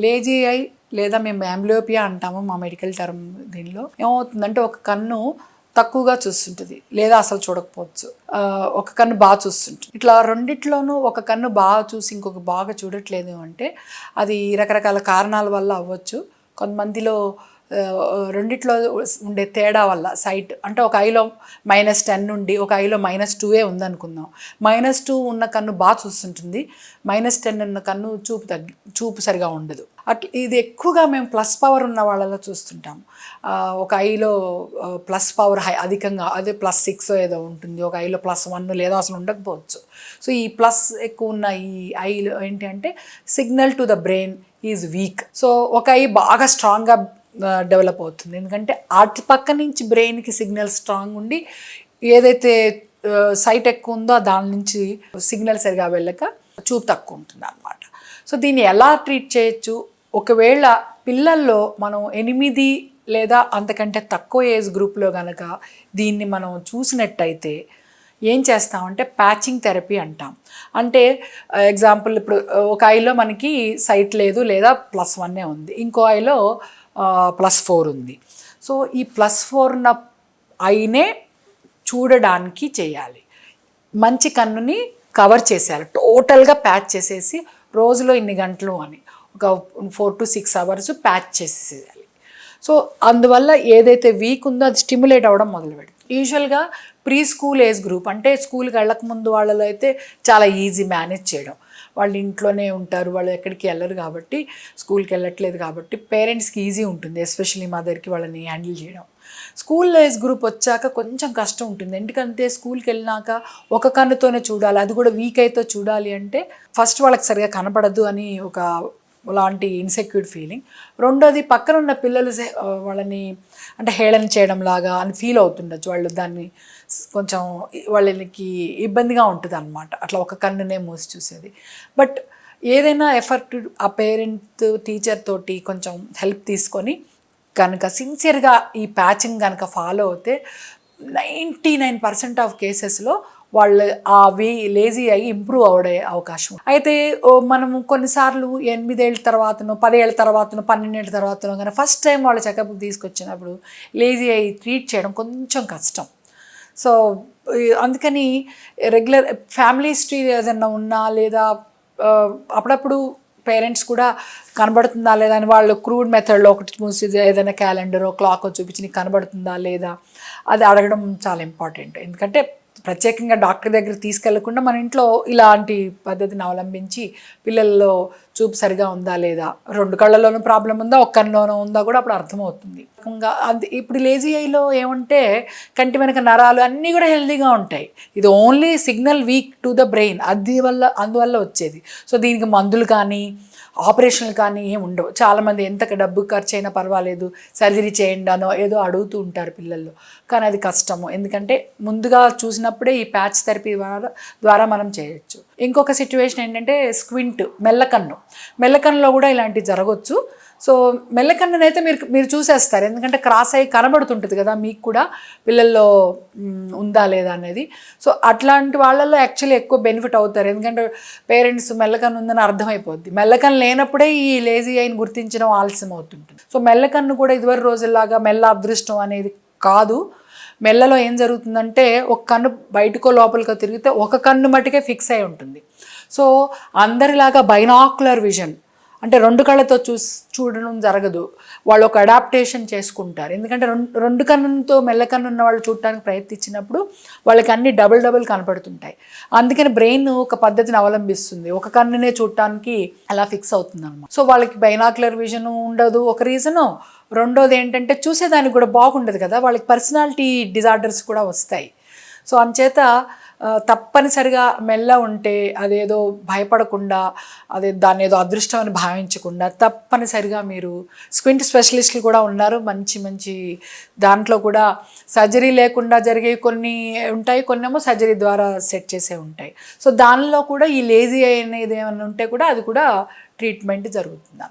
Lazy I లేదా మేము యాంబ్లియోపియా అంటాము మా మెడికల్ టర్మ్. దీనిలో ఏమవుతుందంటే ఒక కన్ను తక్కువగా చూస్తుంటుంది లేదా అసలు చూడకపోవచ్చు, ఒక కన్ను బాగా చూస్తుంటుంది. ఇట్లా రెండిట్లోనూ ఒక కన్ను బాగా చూసి ఇంకొక బాగా చూడట్లేదు అంటే అది రకరకాల కారణాల వల్ల అవ్వచ్చు. కొంతమందిలో రెండిట్లో ఉండే తేడా వల్ల సైట్, అంటే ఒక ఐలో -10 ఉండి ఒక ఐలో -2 ఉందనుకుందాం. -2 ఉన్న కన్ను బాగా చూస్తుంటుంది, -10 ఉన్న కన్ను చూపు సరిగా ఉండదు. అట్లా ఇది ఎక్కువగా మేము ప్లస్ పవర్ ఉన్న వాళ్ళలో చూస్తుంటాం. ఒక ఐలో ప్లస్ పవర్ అధికంగా, అదే +6 ఏదో ఉంటుంది, ఒక ఐలో +1 లేదా అసలు ఉండకపోవచ్చు. సో ఈ ప్లస్ ఎక్కువ ఉన్న ఈ ఐలో ఏంటి అంటే signal to the brain is week. So ఒక ఐ బాగా స్ట్రాంగ్గా డెవలప్ అవుతుంది, ఎందుకంటే అటు పక్క నుంచి బ్రెయిన్కి సిగ్నల్ స్ట్రాంగ్ ఉండి ఏదైతే సైట్ ఎక్కువ ఉందో దాని నుంచి సిగ్నల్ సరిగా వెళ్ళక చూపు తక్కువ ఉంటుంది అన్నమాట. సో దీన్ని ఎలా ట్రీట్ చేయొచ్చు? ఒకవేళ పిల్లల్లో మనం 8 లేదా అంతకంటే తక్కువ ఏజ్ గ్రూప్లో కనుక దీన్ని మనం చూసినట్టయితే ఏం చేస్తామంటే ప్యాచింగ్ థెరపీ అంటాం. అంటే ఎగ్జాంపుల్ ఇప్పుడు ఒక ఐలో మనకి సైట్ లేదు లేదా +1 ఉంది, ఇంకో ఐలో +4 ఉంది. సో ఈ +4 ఉన్న ఐనే చూడడానికి చేయాలి, మంచి కన్నుని కవర్ చేసేయాలి, టోటల్గా ప్యాచ్ చేసేసి రోజులో ఇన్ని గంటలు అని ఒక 4 to 6 hours ప్యాచ్ చేసేయాలి. సో అందువల్ల ఏదైతే వీక్ ఉందో అది స్టిమ్యులేట్ అవ్వడం మొదలుపెడుతుంది. యూజువల్గా ప్రీ స్కూల్ ఏజ్ గ్రూప్, అంటే స్కూల్కి వెళ్ళక ముందు వాళ్ళలో అయితే చాలా ఈజీ మేనేజ్ చేయడం. వాళ్ళు ఇంట్లోనే ఉంటారు, వాళ్ళు ఎక్కడికి వెళ్ళరు కాబట్టి, స్కూల్కి వెళ్ళట్లేదు కాబట్టి పేరెంట్స్కి ఈజీ ఉంటుంది, ఎస్పెషల్లీ మదర్కి వాళ్ళని హ్యాండిల్ చేయడం. స్కూల్ ఏజ్ గ్రూప్ వచ్చాక కొంచెం కష్టం ఉంటుంది, ఎందుకంటే స్కూల్కి వెళ్ళినాక ఒక కన్నుతోనే చూడాలి, అది కూడా వీక్ అయితే చూడాలి అంటే ఫస్ట్ వాళ్ళకి సరిగా కనపడదు అని ఒక లాంటి ఇన్సెక్యూర్ ఫీలింగ్. రెండోది పక్కన ఉన్న పిల్లలు వాళ్ళని అంటే హేళన చేయడం లాగా అని ఫీల్ అవుతుండొచ్చు, వాళ్ళు దాన్ని కొంచెం వాళ్ళకి ఇబ్బందిగా ఉంటుంది అన్నమాట, అట్లా ఒక కన్నునే మూసి చూసేది. బట్ ఏదైనా ఎఫర్ట్ ఆ పేరెంట్ టీచర్ తోటి కొంచెం హెల్ప్ తీసుకొని కనుక సిన్సియర్గా ఈ ప్యాచింగ్ కనుక ఫాలో అవుతే 99% ఆఫ్ కేసెస్లో వాళ్ళు ఆ లేజీ అయ్యి ఇంప్రూవ్ అవడే అవకాశం. అయితే మనము కొన్నిసార్లు 8 ఏళ్ళ తర్వాతనో 10 ఏళ్ళ తర్వాతనో 12 ఏళ్ళ తర్వాతనో కానీ ఫస్ట్ టైం వాళ్ళ చెకప్కి తీసుకొచ్చినప్పుడు లేజీ అయ్యి ట్రీట్ చేయడం కొంచెం కష్టం. సో అందుకని రెగ్యులర్ ఫ్యామిలీ హిస్టరీ ఏదైనా ఉన్నా లేదా అప్పుడప్పుడు పేరెంట్స్ కూడా కనబడుతుందా లేదా అని వాళ్ళు క్రూడ్ మెథడ్లో ఒకటి చూసి ఏదైనా క్యాలెండరో క్లాకో చూపించి నీకు కనబడుతుందా లేదా అది అడగడం చాలా ఇంపార్టెంట్. ఎందుకంటే ప్రత్యేకంగా డాక్టర్ దగ్గర తీసుకెళ్లకుండా మన ఇంట్లో ఇలాంటి పద్ధతిని అవలంబించి పిల్లల్లో చూపు సరిగా ఉందా లేదా, 2 కళ్ళలోనూ ప్రాబ్లం ఉందా, ఒక కన్నులోనూ ఉందా కూడా అప్పుడు అర్థమవుతుంది. ఇప్పుడు లేజీ ఐలో ఏమంటే కంటి వెనక నరాలు అన్నీ కూడా హెల్తీగా ఉంటాయి, ఇది only signal weak to the brain, అందువల్ల వచ్చేది. సో దీనికి మందులు కానీ ఆపరేషన్లు కానీ ఏమి ఉండవు. చాలామంది ఎంత డబ్బు ఖర్చు అయినా పర్వాలేదు సర్జరీ చేయండి అనో ఏదో అడుగుతూ ఉంటారు పిల్లల్లో, కానీ అది కష్టము, ఎందుకంటే ముందుగా చూసినప్పుడే ఈ ప్యాచ్ థెరపీ ద్వారా మనం చేయొచ్చు. ఇంకొక సిచ్యువేషన్ ఏంటంటే స్క్వింట్, మెల్లకన్నులో కూడా ఇలాంటివి జరగవచ్చు. సో మెల్లకన్నునైతే మీరు చూసేస్తారు, ఎందుకంటే క్రాస్ అయ్యి కనబడుతుంటుంది కదా మీకు కూడా పిల్లల్లో ఉందా లేదా అనేది. సో అట్లాంటి వాళ్ళల్లో యాక్చువల్లీ ఎక్కువ బెనిఫిట్ అవుతారు, ఎందుకంటే పేరెంట్స్ మెల్లకన్ను ఉందని అర్థమైపోద్ది. మెల్లకన్ను లేనప్పుడే ఈ లేజీ ఐని గుర్తించడం ఆలస్యం అవుతుంటుంది. సో మెల్లకన్ను కూడా ఇదివరకు రోజుల్లాగా మెల్ల అదృష్టం అనేది కాదు. మెల్లలో ఏం జరుగుతుందంటే ఒక కన్ను బయటకో లోపలికో తిరిగితే ఒక కన్ను మటుకే ఫిక్స్ అయి ఉంటుంది. సో అందరిలాగా బైనాక్యులర్ విజన్ అంటే 2 కళ్ళతో చూడడం జరగదు, వాళ్ళు ఒక అడాప్టేషన్ చేసుకుంటారు. ఎందుకంటే రెండు కన్నుతో మెల్లకన్ను ఉన్న వాళ్ళు చూడటానికి ప్రయత్నించినప్పుడు వాళ్ళకి అన్ని డబుల్ కనపడుతుంటాయి. అందుకని బ్రెయిన్ ఒక పద్ధతిని అవలంబిస్తుంది, ఒక కన్నునే చూడటానికి అలా ఫిక్స్ అవుతుంది అన్నమాట. సో వాళ్ళకి బైనాక్యులర్ విజన్ ఉండదు ఒక రీజను. రెండోది ఏంటంటే చూసేదానికి కూడా బాగుండదు కదా, వాళ్ళకి పర్సనాలిటీ డిజార్డర్స్ కూడా వస్తాయి. సో అంచేత తప్పనిసరిగా మెల్ల ఉంటే అదేదో భయపడకుండా దాన్ని ఏదో అదృష్టం అని భావించకుండా తప్పనిసరిగా మీరు స్క్వింట్ స్పెషలిస్టులు కూడా ఉన్నారు, మంచి దాంట్లో కూడా సర్జరీ లేకుండా జరిగే కొన్ని ఉంటాయి, కొన్నేమో సర్జరీ ద్వారా సెట్ చేసే ఉంటాయి. సో దానిలో కూడా ఈ లేజీ అనేది ఏమైనా ఉంటే కూడా అది కూడా ట్రీట్మెంట్ జరుగుతుంది.